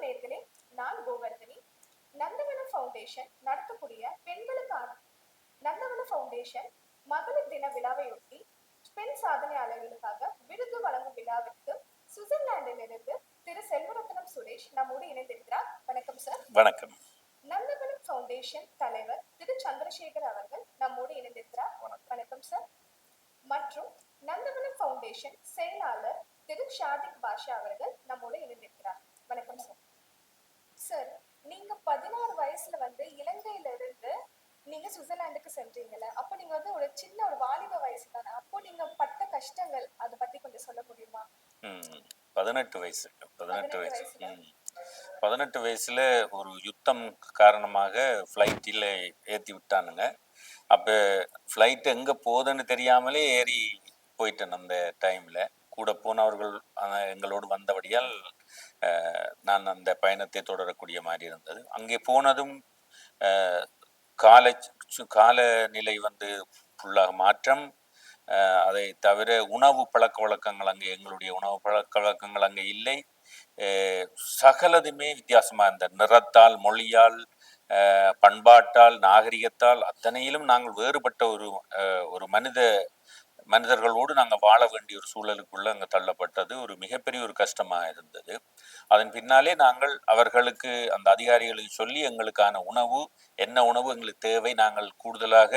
நேர்களே, நான் கோவர்தனி. நந்தவனம் ஃபவுண்டேஷன் நடத்தக்கூடிய பெண்களுக்கான நந்தவனம் ஃபவுண்டேஷன் மகளிர் தின விழாவையொட்டி பெண் சாதனையாளர்களுக்காக விருது வழங்கும் விழாவிற்கு சுவிட்சர்லாந்திலிருந்து திரு செல்வரத்னம் சுரேஷ் நம்மோடு இணைந்திருக்கிறார். வணக்கம் சார். வணக்கம். நந்தவனம் ஃபவுண்டேஷன் தலைவர் திரு சந்திரசேகர் அவர்கள் நம்மோடு இணைந்திருக்கிறார். வணக்கம் சார். மற்றும் நந்தவனம் ஃபவுண்டேஷன் செயலாளர் திரு ஷாதிக் பாஷா அவர்கள் நம்மோடு இணைந்திருக்கிறார். வணக்கம் சார். சார், நீங்க 16 வயசுல இலங்கையில இருந்து நீங்க சுவிட்சர்லாந்துக்கு சென்றீங்கல்ல, அப்போ நீங்க ஒரு சின்ன ஒரு வாலிப வயசு தானே, அப்போ நீங்க பட்ட கஷ்டங்கள் அதை பத்தி கொஞ்சம் சொல்ல முடியுமா? 18 வயசு 18 வயசுல ஒரு யுத்தம் காரணமாக ஃப்ளைட்டில் ஏற்றி விட்டானுங்க. அப்போ ஃப்ளைட் எங்கே போகுதுன்னு தெரியாமலே ஏறி போயிட்டேன். அந்த டைமில் கூட போனவர்கள் எங்களோடு வந்தபடியால் நான் அந்த பயணத்தை தொடரக்கூடிய மாதிரி இருந்தது. அங்கே போனதும் காலநிலை ஃபுல்லாக மாற்றம். அதை தவிர உணவு பழக்க வழக்கங்கள் அங்கே எங்களுடைய உணவு பழக்க வழக்கங்கள் அங்கே இல்லை. சகலதுமே வித்தியாசமாக இருந்த நிறத்தால், மொழியால், பண்பாட்டால், நாகரிகத்தால் அத்தனையிலும் நாங்கள் வேறுபட்ட ஒரு மனிதர்களோடு நாங்கள் வாழ வேண்டிய ஒரு சூழலுக்குள்ள அங்கே தள்ளப்பட்டது ஒரு மிகப்பெரிய ஒரு கஷ்டமாக இருந்தது. அதன் பின்னாலே நாங்கள் அவர்களுக்கு, அந்த அதிகாரிகளுக்கு சொல்லி எங்களுக்கான உணவு, என்ன உணவு எங்களுக்கு தேவை, நாங்கள் கூடுதலாக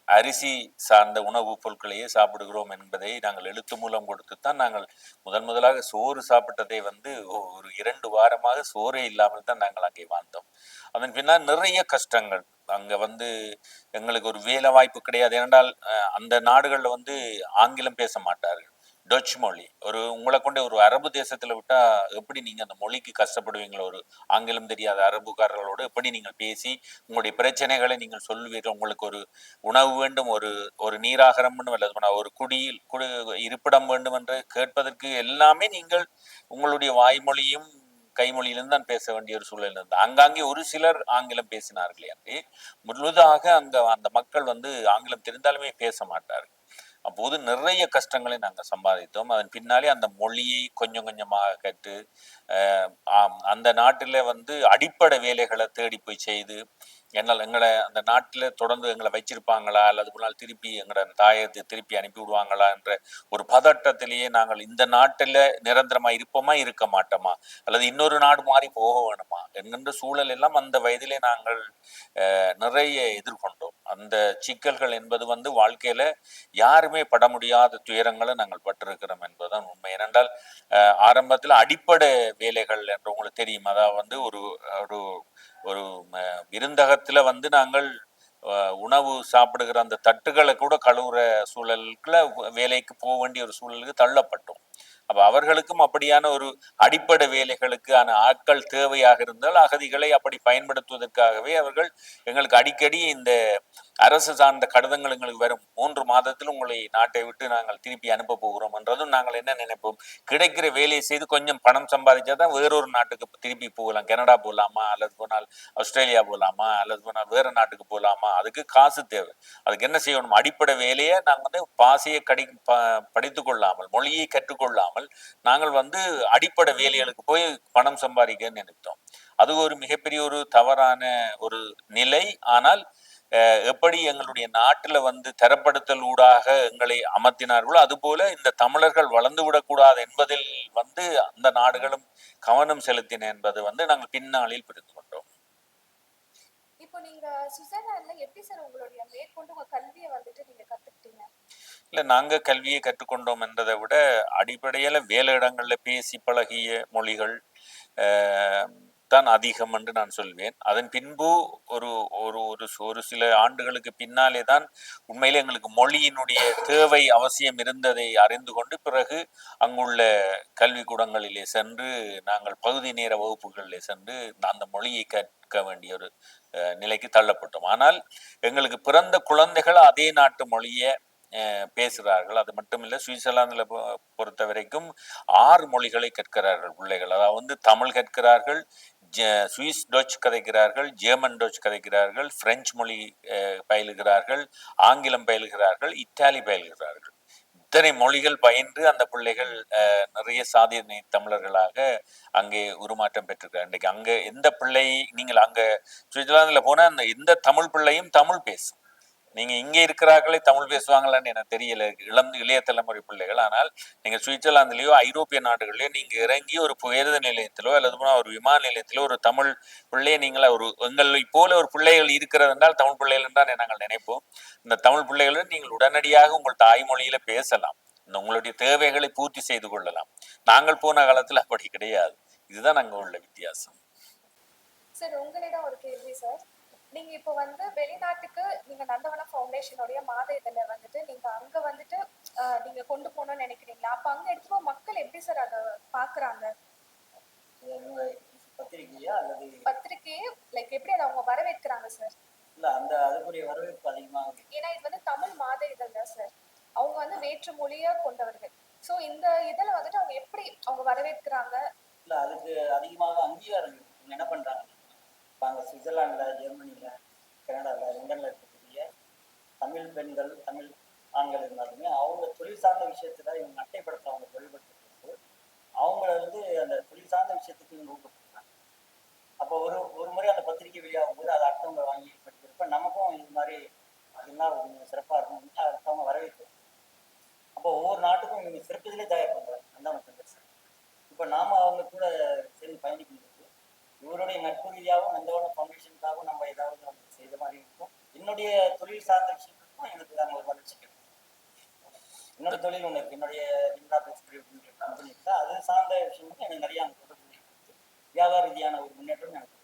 அரிசி சார்ந்த உணவுப் பொருட்களையே சாப்பிடுகிறோம் என்பதை நாங்கள் எழுத்து மூலம் கொடுத்துத்தான் நாங்கள் முதலாக சோறு சாப்பிட்டதை ஒரு 2 வாரமாக சோறே இல்லாமல் தான் நாங்கள் அங்கே வாழ்ந்தோம். அதன் பின்னால் நிறைய கஷ்டங்கள். அங்கே எங்களுக்கு ஒரு வேலை வாய்ப்பு கிடையாது. ஏனென்றால் அந்த நாடுகளில் ஆங்கிலம் பேச மாட்டார்கள், டச் மொழி. உங்களை கொண்டு ஒரு அரபு தேசத்தில் விட்டால் எப்படி நீங்கள் அந்த மொழிக்கு கஷ்டப்படுவீங்களோ, ஒரு ஆங்கிலம் தெரியாத அரபுக்காரர்களோடு எப்படி நீங்கள் பேசி உங்களுடைய பிரச்சனைகளை நீங்கள் சொல்லுவீர்கள். உங்களுக்கு ஒரு உணவு வேண்டும், ஒரு நீராகாரம் வேண்டும், அல்லது ஒரு இருப்பிடம் வேண்டும் என்று கேட்பதற்கு எல்லாமே நீங்கள் உங்களுடைய வாய்மொழியும் கைமொழியிலிருந்து தான் பேச வேண்டிய ஒரு சூழல் இருந்தது. அங்காங்கே ஒரு சிலர் ஆங்கிலம் பேசினார்களே அங்கே முழுதாக அந்த மக்கள் ஆங்கிலம் தெரிந்தாலுமே பேச மாட்டார்கள். அப்போது நிறைய கஷ்டங்களை நாங்கள் சம்பாதித்தோம். அதன் பின்னாலே அந்த மொழியை கொஞ்சம் கொஞ்சமாக கற்று அந்த நாட்டில் அடிப்படை வேலைகளை தேடி போய் செய்து, எங்களை அந்த நாட்டில் தொடர்ந்து எங்களை வச்சிருப்பாங்களா, அல்லது ஒரு நாள் திருப்பி எங்களோட தாயத்தை திருப்பி அனுப்பி விடுவாங்களா என்ற ஒரு பதட்டத்திலேயே நாங்கள் இந்த நாட்டில் நிரந்தரமாக இருப்போமா, இருக்க மாட்டோமா, அல்லது இன்னொரு நாடு மாறி போக வேணுமா என்கின்ற சூழல் எல்லாம் அந்த வயதிலே நாங்கள் நிறைய எதிர்கொண்டோம். அந்த சிக்கல்கள் என்பது வாழ்க்கையில யாருமே பட முடியாத துயரங்களை நாங்கள் பட்டிருக்கிறோம் என்பதுதான் உண்மை. ஏனென்றால் ஆரம்பத்தில் அடிப்படை வேலைகள் என்று உங்களுக்கு தெரியும். அதாவது ஒரு விருந்தகத்துல நாங்கள் உணவு சாப்பிடுகிற அந்த தட்டுகளை கூட கழுவுற சூழலுக்குள்ள வேலைக்கு போக வேண்டிய ஒரு சூழலுக்கு தள்ளப்பட்டோம். அப்ப அவர்களுக்கும் அப்படியான ஒரு அடிப்படை வேலைகளுக்கான ஆட்கள் தேவையாக இருந்தால் அகதிகளை அப்படி பயன்படுத்துவதற்காகவே அவர்கள் எங்களுக்கு அடிக்கடி இந்த அரசு சார்ந்த கடிதங்கள் எங்களுக்கு வரும், 3 மாதத்தில் உங்களை நாட்டை விட்டு நாங்கள் திருப்பி அனுப்ப போகிறோம் என்றதும் நாங்கள் என்ன நினைப்போம், கிடைக்கிற வேலையை செய்து கொஞ்சம் பணம் சம்பாதிச்சாதான் வேறொரு நாட்டுக்கு திருப்பி போகலாம். கனடா போகலாமா, அல்லது போனால் ஆஸ்திரேலியா போகலாமா, அல்லது போனால் வேற நாட்டுக்கு போகலாமா, அதுக்கு காசு தேவை. அதுக்கு என்ன செய்யணும், அடிப்படை வேலையை நாங்கள் பாசையை படித்து கொள்ளாமல், மொழியை கற்றுக்கொள்ளாமல் நாங்கள் அடிப்படை வேலைகளுக்கு போய் பணம் சம்பாதிக்க நினைத்தோம். அது ஒரு மிகப்பெரிய ஒரு தவறான ஒரு நிலை. ஆனால் எப்படி எங்களுடைய நாட்டில் தரப்படுத்தல் ஊடாக எங்களை அமர்த்தினார்களோ அதுபோல இந்த தமிழர்கள் வளர்ந்து விடக்கூடாது என்பதில் அந்த நாடுகளும் கவனம் செலுத்தின என்பது நாங்கள் பின்னாளில் புரிந்து கொண்டோம். இப்போ நீங்க சுவிட்சர்லாந்துல எப்படி சார் உங்களுடைய மேற்கொண்டு உங்க கல்வியை நீங்க கத்துக்கிட்டீங்க? இல்லை, நாங்கள் கல்வியை கற்றுக்கொண்டோம் என்றதை விட அடிப்படையில் வேலை இடங்களில் பேசி பழகிய மொழிகள் தான் அதிகம் என்று நான் சொல்வேன். அதன் பின்பு ஒரு ஒரு சில ஆண்டுகளுக்கு பின்னாலே தான் உண்மையிலே எங்களுக்கு மொழியினுடைய தேவை அவசியம் இருந்ததை அறிந்து கொண்டு பிறகு அங்குள்ள கல்விக்கூடங்களிலே சென்று நாங்கள் பகுதி நேர வகுப்புகளிலே சென்று அந்த மொழியை கற்க வேண்டிய ஒரு நிலைக்கு தள்ளப்பட்டோம். ஆனால் எங்களுக்கு பிறந்த குழந்தைகள் அதே நாட்டு மொழியை பேசுகிறார்கள். அது மட்டும் இல்லை, சுவிட்சர்லாந்துல பொறுத்த வரைக்கும் 6 மொழிகளை கற்கிறார்கள் பிள்ளைகள். அதாவது தமிழ் கற்கிறார்கள், சுவிஸ் டச் கதைக்கிறார்கள், ஜெர்மன் டச் கதைக்கிறார்கள், பிரெஞ்சு மொழி பயிலுகிறார்கள், ஆங்கிலம் பயிலுகிறார்கள், இத்தாலி பயிலுகிறார்கள். இத்தனை மொழிகள் பயின்று அந்த பிள்ளைகள் நிறைய சாதிய தமிழர்களாக அங்கே உருமாற்றம் பெற்றிருக்காங்க. இன்றைக்கு அங்க எந்த பிள்ளை நீங்கள் அங்க சுவிட்சர்லாந்துல போனா அந்த எந்த தமிழ் பிள்ளையும் தமிழ் பேசும். நீங்க இங்க இருக்கிறார்களே தமிழ் பேசுவாங்களான்னு எனக்கு தெரியல, இளைய தலைமுறை பிள்ளைகள். ஆனால் நீங்க சுவிட்சர்லாந்துலயோ ஐரோப்பிய நாடுகளிலயோ நீங்க இறங்கி ஒரு பேருந்து நிலையத்திலோ அல்லது ஒரு விமான நிலையத்திலோ ஒரு தமிழ் பிள்ளையை நீங்கள ஒரு எங்களை போல ஒரு பிள்ளைகள் இருக்கிறது என்றால் தமிழ் பிள்ளைகள் தான் நாங்கள் நினைப்போம். இந்த தமிழ் பிள்ளைகளுடன் நீங்கள் உடனடியாக உங்கள் தாய்மொழியில பேசலாம், உங்களுடைய தேவைகளை பூர்த்தி செய்து கொள்ளலாம். நாங்கள் போன காலத்துல அப்படி கிடையாது. இதுதான் அங்க உள்ள வித்தியாசம். சார், உங்களிடம் ஒரு கேள்வி சார். நீங்க இப்போ வந்து வெளிநாட்டுக்கு நீங்க நந்தவனம் ஃபவுண்டேஷனுடைய மாத இதழ வந்துட்டு நீங்க அங்க வந்துட்டு நீங்க கொண்டு போகணும்னு நினைக்கிறீங்களா? அப்ப அங்க இருக்கிற மக்கள் எப்படி சார் அதை பாக்குறாங்க? பத்திரிகையா அல்லது பத்திரிகையே லைக் எப்படி அதை அவங்க வரவேற்கிறாங்க சார்? இல்ல, அந்த அதுக்குரிய வரவேற்பு அதிகமாக. ஏன்னா இது வந்து தமிழ் மாத இதழ் தான் சார், அவங்க வந்து வேற்று மொழியா கொண்டவர்கள். ஸோ இந்த இதில் வந்துட்டு அவங்க எப்படி அவங்க வரவேற்கிறாங்க? இல்ல, அதுக்கு அதிகமாக அங்கீகாரம் இருக்கு. என்ன பண்றாங்க, இப்போ அங்கே சுவிட்சர்லாண்டில், ஜெர்மனியில், கனடாவில், லண்டனில் இருக்கக்கூடிய தமிழ் பெண்கள், தமிழ் ஆண்கள் இருந்தாலுமே அவங்க தொழில் சார்ந்த விஷயத்துல இவங்க அட்டைப்படுத்த அவங்க தொழில்படுத்துறது அவங்கள வந்து அந்த தொழில் சார்ந்த விஷயத்துக்கு இவங்க ஊக்கப்படுத்துறாங்க. அப்போ ஒரு முறை அந்த பத்திரிகை வெளியாகும் போது அதை அடுத்தவங்க வாங்கி படிக்கிறப்ப நமக்கும் இது மாதிரி அதெல்லாம் கொஞ்சம் சிறப்பாக இருக்கணும்னு அடுத்தவங்க வரவேற்கிறோம். அப்போ ஒவ்வொரு நாட்டுக்கும் இவங்க சிறப்புகளே தயார் பண்ணுறாங்க நந்தவனம் ஃபவுண்டேஷன். இப்போ நாம அவங்க கூட சேர்ந்து பயணிக்கும் போது இவருடைய நட்பு ரீதியாகவும் நந்தவனம் ஃபவுண்டேஷனுக்காகவும் நம்ம ஏதாவது அவங்க செய்த மாதிரி இருக்கும். என்னுடைய தொழில் சார்ந்த விஷயங்களுக்கும் எனக்கு நாங்கள் ஒரு வளர்ச்சி கிடைக்கும். என்னோட தொழில் ஒன்று இருக்கு, என்னுடைய கம்பெனி இருக்கு, அது சார்ந்த விஷயங்களும் எனக்கு நிறைய அங்கே தொடர்பு வியாபார ரீதியான ஒரு முன்னேற்றம் எனக்கு.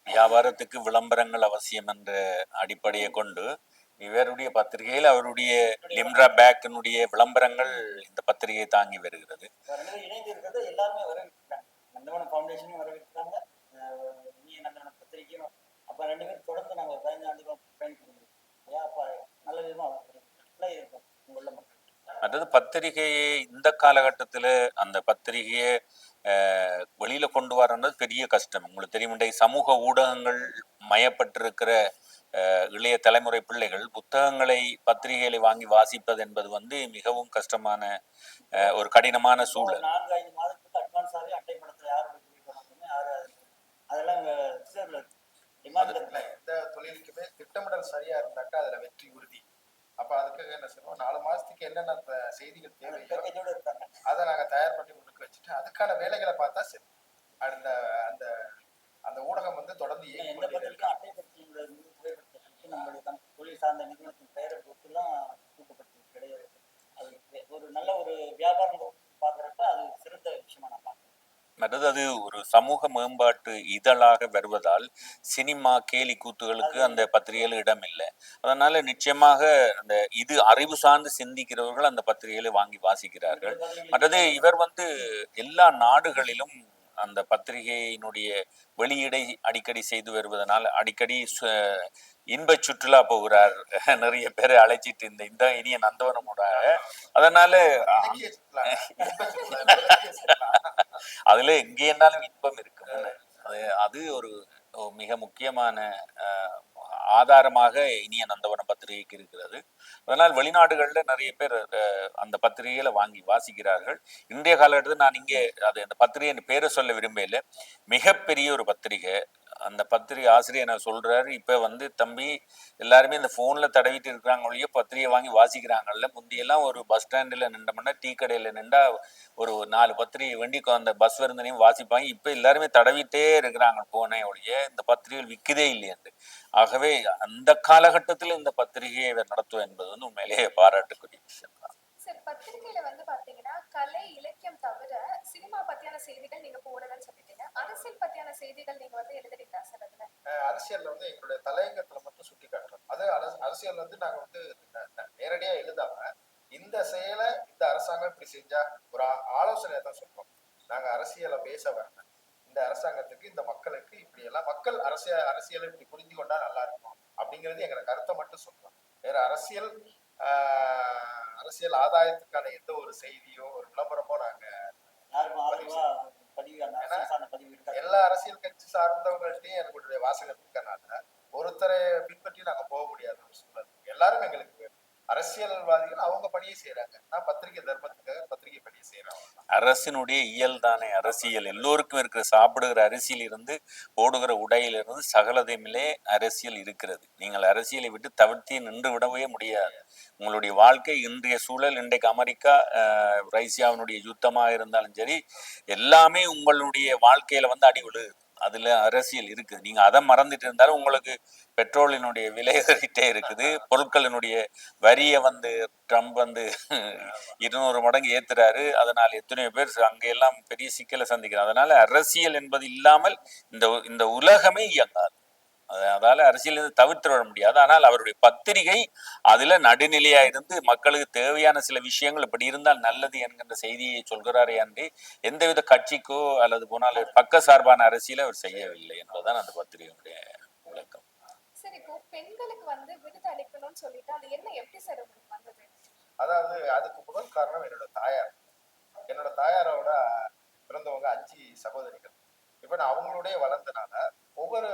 வியாபாரத்துக்கு விளம்பரங்கள் அவசியம் என்ற அடிப்படையை கொண்டு இவருடைய பத்திரிகையில் அவருடைய லிம்ரா பேக்கினுடைய விளம்பரங்கள் இந்த பத்திரிகை தாங்கி வருகிறது. இணைந்து இருக்கிறது எல்லாருமே வரவேற்கிறாங்க. நந்தவனம் ஃபவுண்டேஷனும் வரவேற்கிறாங்க, இனிய நந்தவனம் பத்திரிகையும். அப்போ ரெண்டு பேரும் தொடர்ந்து நாங்கள் 15 ஆண்டுகள் பயணிக்கிறோம். அப்போ நல்ல விதமாக இருக்கும் உள்ள மக்கள். அதாவது பத்திரிகையை இந்த காலகட்டத்தில் அந்த பத்திரிகையை வெளியில கொண்டு வரன்றது பெரிய கஷ்டம். உங்களுக்கு தெரியும், சமூக ஊடகங்கள் மயப்பட்டிருக்கிற இளைய தலைமுறை பிள்ளைகள் புத்தகங்களை பத்திரிகைகளை வாங்கி வாசிப்பது என்பது வந்து மிகவும் கஷ்டமான ஒரு கடினமான சூழல். 4-5 மாதத்துக்கு அட்வான்ஸாவே அட்டைப்படுத்த யாரும் அதெல்லாம் எந்த தொழிலுக்குமே திட்டமிடல் சரியா இருந்தாக்கா அதுல வெற்றி உறுதி. அப்ப அதுக்காக என்ன செய்வோம், 4 மாசத்துக்கு என்னென்ன செய்திகள் தேவையோ அதை நாங்க தயார் பண்ணி முன்னுக்கு வச்சுட்டு அதுக்கான வேலைகளை பார்த்தா சரி. அந்த அந்த அந்த ஊடகம் வந்து தொடர்ந்து நம்மளுடைய தொழில் சார்ந்த நிறுவனத்தின் பெயரை பொறுத்துலாம் ஊக்கப்படுத்துறது கிடையாது. அது ஒரு நல்ல ஒரு வியாபாரம் பார்க்குறப்ப அது சிறந்த விஷயமா நான் பார்க்குறேன். மற்றது அது ஒரு சமூக மேம்பாட்டு இதழாக வருவதால் சினிமா கேலி கூத்துகளுக்கு அந்த பத்திரிகையில் இடம் இல்லை. அதனால நிச்சயமாக அந்த இது அறிவு சார்ந்து சிந்திக்கிறவர்கள் அந்த பத்திரிகைகளை வாங்கி வாசிக்கிறார்கள். மற்றது இவர் வந்து எல்லா நாடுகளிலும் அந்த பத்திரிகையினுடைய வெளியீடை அடிக்கடி செய்து வருவதனால் அடிக்கடி இன்ப சுற்றுலா போகிறார், நிறைய பேரை அழைச்சிட்டு இந்த இனிய நந்தவனமோட. அதனால அதுல எங்கே இருந்தாலும் இன்பம் இருக்கு. அது ஒரு மிக முக்கியமான ஆதாரமாக இனிய நந்தவனம் பத்திரிகைக்கு இருக்கிறது. அதனால் வெளிநாடுகளில் நிறைய பேர் அந்த பத்திரிகைகளை வாங்கி வாசிக்கிறார்கள். இன்றைய காலகட்டத்தில் நான் இங்கே அந்த பத்திரிகை பேரை சொல்ல விரும்பல, மிகப்பெரிய ஒரு பத்திரிகை. அந்த பத்திரிகை ஆசிரியர் நான் சொல்றாரு, இப்ப வந்து தம்பி எல்லாருமே இந்த போன்ல தடவிட்டு இருக்கிறாங்க ஒழிய பத்திரிகை வாங்கி வாசிக்கிறாங்கல்ல. முந்தியெல்லாம் ஒரு பஸ் ஸ்டாண்டில் நின்றோம்னா, டீ கடையில நின்றா ஒரு 4 பத்திரிகை வேண்டி அந்த பஸ் வருந்தனையும் வாசிப்பாங்க. இப்ப எல்லாருமே தடவிட்டே இருக்கிறாங்க போனே ஒழிய இந்த பத்திரிகைகள் விற்கதே இல்லையென்று. ஆகவே அந்த காலகட்டத்தில் இந்த பத்திரிகையை நடத்துவது என்பது வந்து உண்மையிலேயே பாராட்டுக்குரிய விஷயம் தான். சார், பத்திரிகையில வந்து பாத்தீங்கன்னா கலை இலக்கியம் தவிர சினிமா பத்தியான செய்திகள் நீங்க போடுறதுன்னு சொல்லிட்டீங்க. அரசியல் பத்தியான செய்திகள் நீங்க வந்து எழுதுறீங்களா சார்? அதுல அரசியல் வந்து எங்களுடைய தலையங்கத்துல மட்டும் சுட்டி காட்டுறோம். அது அரசியல் வந்து நாங்க வந்து நேரடியா எழுதாம இந்த செயலை இந்த அரசாங்கம் இப்படி செஞ்சா ஒரு ஆலோசனையை தான் சொல்றோம். நாங்க அரசியலை பேச வரல. இந்த அரசாங்கத்துக்கு இந்த மக்களுக்கு இப்படி எல்லாம் மக்கள் அரசியலை இப்படி புரிந்து கொண்டா நல்லா இருக்கும் அப்படிங்கிறது எங்களை கருத்தை மட்டும் சொல்றோம். வேற அரசியல் ஆதாயத்துக்கான எந்த ஒரு செய்தியோ ஒரு விளம்பரமோ நாங்க எல்லா அரசியல் கட்சி சார்ந்தவங்கள்ட்டையும் எங்களுடைய வாசகர் இருக்கனால ஒருத்தரை பின்பற்றி நாங்க போக முடியாத ஒரு சூழல். எல்லாரும் எங்களுக்கு அரசியல் அரசியல்வாதிகள் அவங்க பணியை செய்யறாங்க. நான் பத்திரிகை தர்மத்துக்காக பத்திரிகை பணியை செய்யறேன். அரசினுடைய இயல் தானே அரசியல். எல்லோருக்கும் இருக்கிற சாப்பிடுகிற அரிசியில் இருந்து போடுகிற உடையிலிருந்து சகலதையுமிலே அரசியல் இருக்கிறது. நீங்கள் அரசியலை விட்டு தவிர்த்து நின்று விடவே முடியாது. உங்களுடைய வாழ்க்கை இன்றைய சூழல், இன்றைக்கு அமெரிக்கா ரஷ்யாவினுடைய யுத்தமாக இருந்தாலும் சரி, எல்லாமே உங்களுடைய வாழ்க்கையில வந்து அடி விழுது. அதுல அரசியல் இருக்குது. நீங்க அதை மறந்துட்டு இருந்தாலும் உங்களுக்கு பெட்ரோலினுடைய விலை ஏறிட்டே இருக்குது. பொருட்களினுடைய வரியை வந்து ட்ரம்ப் வந்து 200 மடங்கு ஏத்துறாரு. அதனால எத்தனையோ பேர் அங்கெல்லாம் பெரிய சிக்கலை சந்திக்கிறார். அதனால அரசியல் என்பது இல்லாமல் இந்த உலகமே இயங்காது. அதால அரசியல் தவிர்த்து விட முடியாது. ஆனால் அவருடைய பத்திரிகை அதுல நடுநிலையா இருந்து மக்களுக்கு தேவையான சில விஷயங்கள் இப்படி இருந்தால் நல்லது என்கின்ற செய்தியை சொல்கிறாரே அன்றி எந்தவித கட்சிக்கோ அல்லது போனால் பக்க சார்பான அரசியலை அவர் செய்யவில்லை என்பதுதான் அந்த பத்திரிகையுடைய விளக்கம். சரி, இப்போ பெண்களுக்கு வந்து விருது அளிக்கணும்னு சொல்லிட்டு அது என்ன எப்படி சார் உங்களுக்கு வந்தது? அதாவது அதுக்கு முதல் காரணம் என்னோட தாயார். என்னோட தாயாரோட பிறந்தவங்க 5 சகோதரிகள். இப்ப நான் அவங்களோடய வளர்ந்தனால ஒவ்வொரு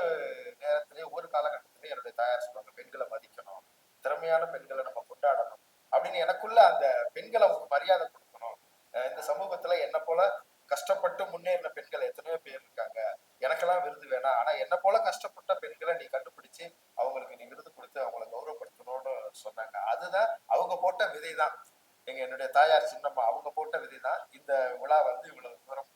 நேரத்திலையும் ஒவ்வொரு காலகட்டத்திலையும் என்னுடைய தாயார் சொல்லுவாங்க, பெண்களை மதிக்கணும், திறமையான பெண்களை நம்ம கொண்டாடணும் அப்படின்னு. எனக்குள்ள அந்த பெண்களை அவங்க மரியாதை கொடுக்கணும். இந்த சமூகத்துல என்ன போல கஷ்டப்பட்டு முன்னேறின பெண்கள் எத்தனையோ பேர் இருக்காங்க, எனக்கெல்லாம் விருது வேணாம், ஆனா என்ன போல கஷ்டப்பட்ட பெண்களை நீ கண்டுபிடிச்சு அவங்களுக்கு நீ விருது கொடுத்து அவங்களை கௌரவப்படுத்தணும்னு சொன்னாங்க. அதுதான் அவங்க போட்ட விதைதான். என்னுடைய தாயார் சின்னம்மா அவங்க போட்ட விதைதான் இந்த விழா வந்து இவ்வளவு தூரம்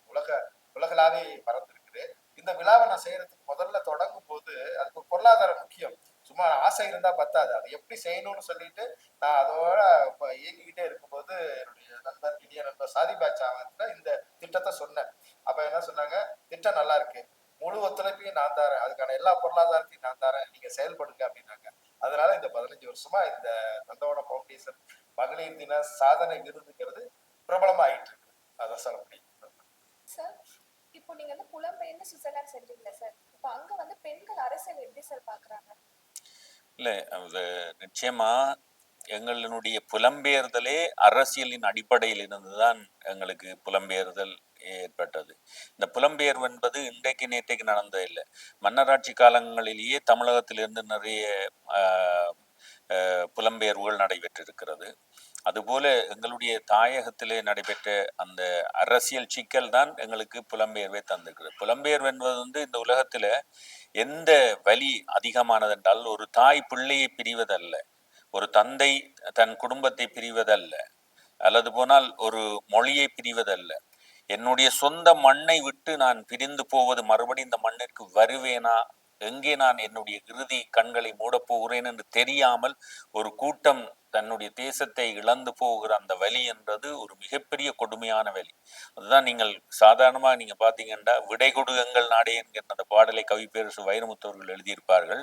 உலகளாவே பறந்துருக்குது. இந்த விழாவை நான் செய்யறதுக்கு முதல்ல தொடங்கும் போது அதுக்கு பொருளாதாரம் முக்கியம். சும்மா ஆசை இருந்தா பத்தாது, அதை எப்படி செய்யணும்னு சொல்லிட்டு நான் அதோட இயங்கிக்கிட்டே இருக்கும்போது என்னுடைய நண்பர், இனிய நண்பர் சாதி பாட்சா வந்து இந்த திட்டத்தை சொன்னேன். அப்ப என்ன சொன்னாங்க, திட்டம் நல்லா இருக்கு, முழு ஒத்துழைப்பையும் நான் தரேன், அதுக்கான எல்லா பொருளாதாரத்தையும் நான் தரேன், நீங்க செயல்படுங்க அப்படின்னாங்க. அதனால இந்த 15 வருஷமா இந்த நந்தவனம் ஃபவுண்டேஷன் மகளிர் தின சாதனை விருதுங்கிறது பிரபலமாயிட்டு இருக்கு. அதான் சொல்ல முடியும். சார், இப்போ நீங்க வந்து புலம்பெயர்ந்து சுவிட்சர்லாந்து சென்றீங்களா சார்? இப்போ அங்க வந்து பெண்கள் அரசியல் எப்படி சார் பாக்குறாங்க? இல்ல, அது நிச்சயமா எங்களுடைய புலம்பெயர்தலே அரசியலின் அடிப்படையில் இருந்துதான் எங்களுக்கு புலம்பெயர்தல் ஏற்பட்டது. இந்த புலம்பெயர்வு என்பது இன்றைக்கு நேற்றைக்கு நடந்தது இல்லை. மன்னராட்சி காலங்களிலேயே தமிழகத்திலிருந்து நிறைய புலம்பெயர்வுகள் நடைபெற்றிருக்கிறது. அதுபோல எங்களுடைய தாயகத்திலே நடைபெற்ற அந்த அரசியல் சிக்கல் தான் எங்களுக்கு புலம்பெயர்வை தந்திருக்கிறது. புலம்பெயர்வு என்பது வந்து இந்த உலகத்துல எந்த வலி அதிகமானது என்றால், ஒரு தாய் பிள்ளையை பிரிவதல்ல, ஒரு தந்தை தன் குடும்பத்தை பிரிவதல்ல, அல்லது போனால் ஒரு மொழியை பிரிவதல்ல. என்னுடைய சொந்த மண்ணை விட்டு நான் பிரிந்து போவது, மறுபடி இந்த மண்ணிற்கு வருவேனா, எங்கே நான் என்னுடைய இறுதி கண்களை மூடப் போகிறேன் என்று தெரியாமல் ஒரு கூட்டம் தன்னுடைய தேசத்தை இழந்து போகிற அந்த வலி என்றது ஒரு மிகப்பெரிய கொடுமையான வலி. அதுதான் நீங்கள் சாதாரணமாக நீங்க பார்த்தீங்கன்னா, விடை கொடு எங்கள் நாடே என்கிற அந்த பாடலை கவிப்பேரசு வைரமுத்து அவர்கள் எழுதியிருப்பார்கள்.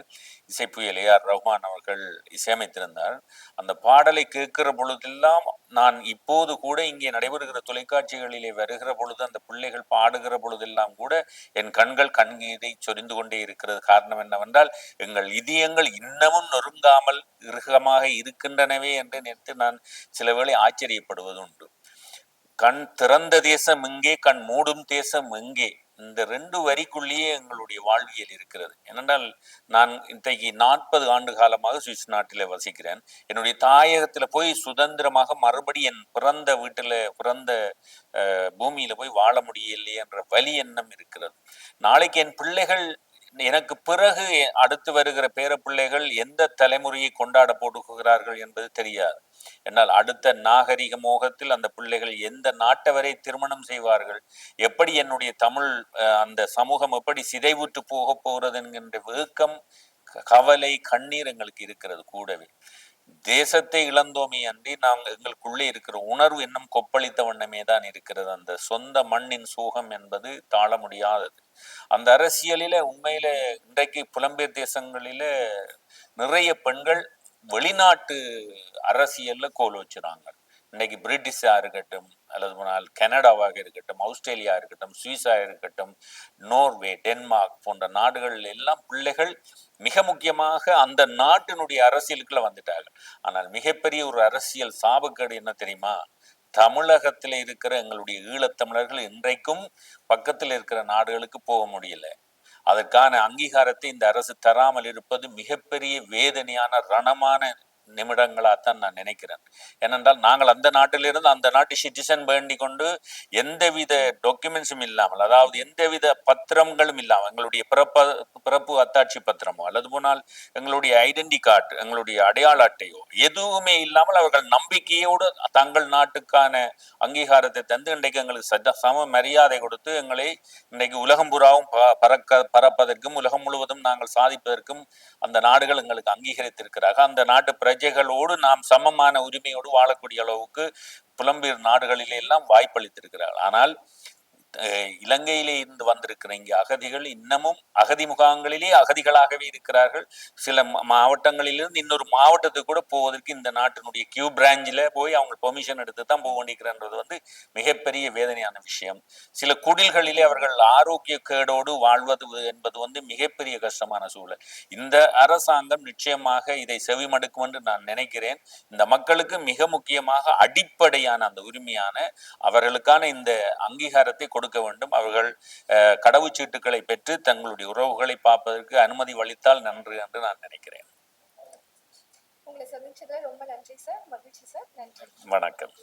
இசைப்புயல் AR ரஹ்மான் அவர்கள் இசையமைத்திருந்தார். அந்த பாடலை கேட்கிற பொழுதெல்லாம், நான் இப்போது கூட இங்கே நடைபெறுகிற தொலைக்காட்சிகளிலே வருகிற பொழுது, அந்த பிள்ளைகள் பாடுகிற பொழுதெல்லாம் கூட என் கண்கள் கண்ணீரை சொரிந்து கொண்டே இருக்கிறது. காரணம் என்னவென்றால், எங்கள் இதயங்கள் இன்னமும் நொறுங்காமல் இறுகமாக இருக்கின்றனவே என்று நினைத்து நான் சில வேளை ஆச்சரியப்படுவது உண்டு. கண் திறந்த தேசம் எங்கே, கண் மூடும் தேசம் எங்கே, இந்த 2 வரிக்குள்ளேயே எங்களுடைய வாழ்வியல் இருக்கிறது. ஏனென்றால் நான் இன்றைக்கு 40 ஆண்டு காலமாக சுவிஸ் நாட்டில வசிக்கிறேன். என்னுடைய தாயகத்துல போய் சுதந்திரமாக மறுபடி என் பிறந்த வீட்டுல, பிறந்த பூமியில போய் வாழ முடியலையே என்ற வலி எண்ணம் இருக்கிறது. நாளைக்கு என் பிள்ளைகள், எனக்கு பிறகு அடுத்து வருகிற பேர பிள்ளைகள் எந்த தலைமுறையை கொண்டாட போடுகிறார்கள் என்பது தெரியாது. என்னால் அடுத்த நாகரிக மோகத்தில் அந்த பிள்ளைகள் எந்த நாட்டவரை திருமணம் செய்வார்கள், எப்படி என்னுடைய தமிழ் அந்த சமூகம் எப்படி சிதைவுற்று போக போகிறது என்கின்ற வேக்கம், கவலை, கண்ணீர் எங்களுக்கு இருக்கிறது. கூடவே தேசத்தை இழந்தோமே அன்றி நாங்கள் எங்களுக்குள்ளே இருக்கிற உணர்வு இன்னும் கொப்பளித்த வண்ணமே தான் இருக்கிறது. அந்த சொந்த மண்ணின் சோகம் என்பது தாழ முடியாதது. அந்த அரசியலில உண்மையில இன்றைக்கு புலம்பெயர் தேசங்களில நிறைய பெண்கள் வெளிநாட்டு அரசியல்ல கோல் வச்சுறாங்க. இன்னைக்கு பிரிட்டிஷா இருக்கட்டும், அல்லது போனால் கனடாவாக இருக்கட்டும், ஆஸ்திரேலியா இருக்கட்டும், சுவிஸா இருக்கட்டும், நோர்வே, டென்மார்க் போன்ற நாடுகள் எல்லாம் பிள்ளைகள் மிக முக்கியமாக அந்த நாட்டினுடைய அரசியலுக்குள்ள வந்துட்டாங்க. ஆனால் மிகப்பெரிய ஒரு அரசியல் சாபக்கேடு என்ன தெரியுமா? தமிழகத்துல இருக்கிற எங்களுடைய ஈழத்தமிழர்கள் இன்றைக்கும் பக்கத்தில் இருக்கிற நாடுகளுக்கு போக முடியல. அதற்கான அங்கீகாரத்தை இந்த அரசு தராமல் இருப்பது மிகப்பெரிய வேதனையான ரணமான நிமிடங்களாகத்தான் நான் நினைக்கிறேன். ஏனென்றால் நாங்கள் அந்த நாட்டிலிருந்து அந்த நாட்டு சிட்டிசன் வேண்டி கொண்டு எந்தவித டாக்குமெண்ட்ஸும் இல்லாமல், அதாவது எந்தவித பத்திரங்களும் இல்லாமல், எங்களுடைய பிறப்பு அத்தாட்சி பத்திரமோ அல்லது போனால் எங்களுடைய ஐடென்டி கார்டு, எங்களுடைய அடையாள அட்டையோ எதுவுமே இல்லாமல் அவர்கள் நம்பிக்கையோடு தங்கள் நாட்டுக்கான அங்கீகாரத்தை தந்து இன்றைக்கு எங்களுக்கு சம மரியாதை கொடுத்து எங்களை இன்றைக்கு உலகம் புறாவும் பறப்பதற்கும் உலகம் முழுவதும் நாங்கள் சாதிப்பதற்கும் அந்த நாடுகள் எங்களுக்கு அங்கீகரித்திருக்கிறார்கள். அந்த நாட்டு பிரஜைகளோடு நாம் சமமான உரிமையோடு வாழக்கூடிய அளவுக்கு புலம்பெயர் நாடுகளிலே எல்லாம் வாய்ப்பளித்திருக்கிறார்கள். ஆனால் இலங்கையிலே இருந்து வந்திருக்கிற இங்கே அகதிகள் இன்னமும் அகதி முகாம்களிலே அகதிகளாகவே இருக்கிறார்கள். சில மாவட்டங்களிலிருந்து இன்னொரு மாவட்டத்துக்கு கூட போவதற்கு இந்த நாட்டினுடைய கியூ பிரான்ச்சில் போய் அவங்க பெர்மிஷன் எடுத்து தான் போக வேண்டியிருக்கிறது மிகப்பெரிய வேதனையான விஷயம். சில குடில்களிலே அவர்கள் ஆரோக்கிய கேடோடு வாழ்வது என்பது மிகப்பெரிய கஷ்டமான சூழல். இந்த அரசாங்கம் நிச்சயமாக இதை செவிமடுக்கும் என்று நான் நினைக்கிறேன். இந்த மக்களுக்கு மிக முக்கியமாக அடிப்படையான அந்த உரிமையான அவர்களுக்கான இந்த அங்கீகாரத்தை கொடுக்க வேண்டும். அவர்கள் கடவுச்சீட்டுகளை பெற்று தங்களுடைய உறவுகளை பார்ப்பதற்கு அனுமதி அளித்தால் நன்று என்று நான் நினைக்கிறேன். உங்களை சந்திச்சதுல ரொம்ப நன்றி சார். மகிழ்ச்சி சார். நன்றி. வணக்கம்.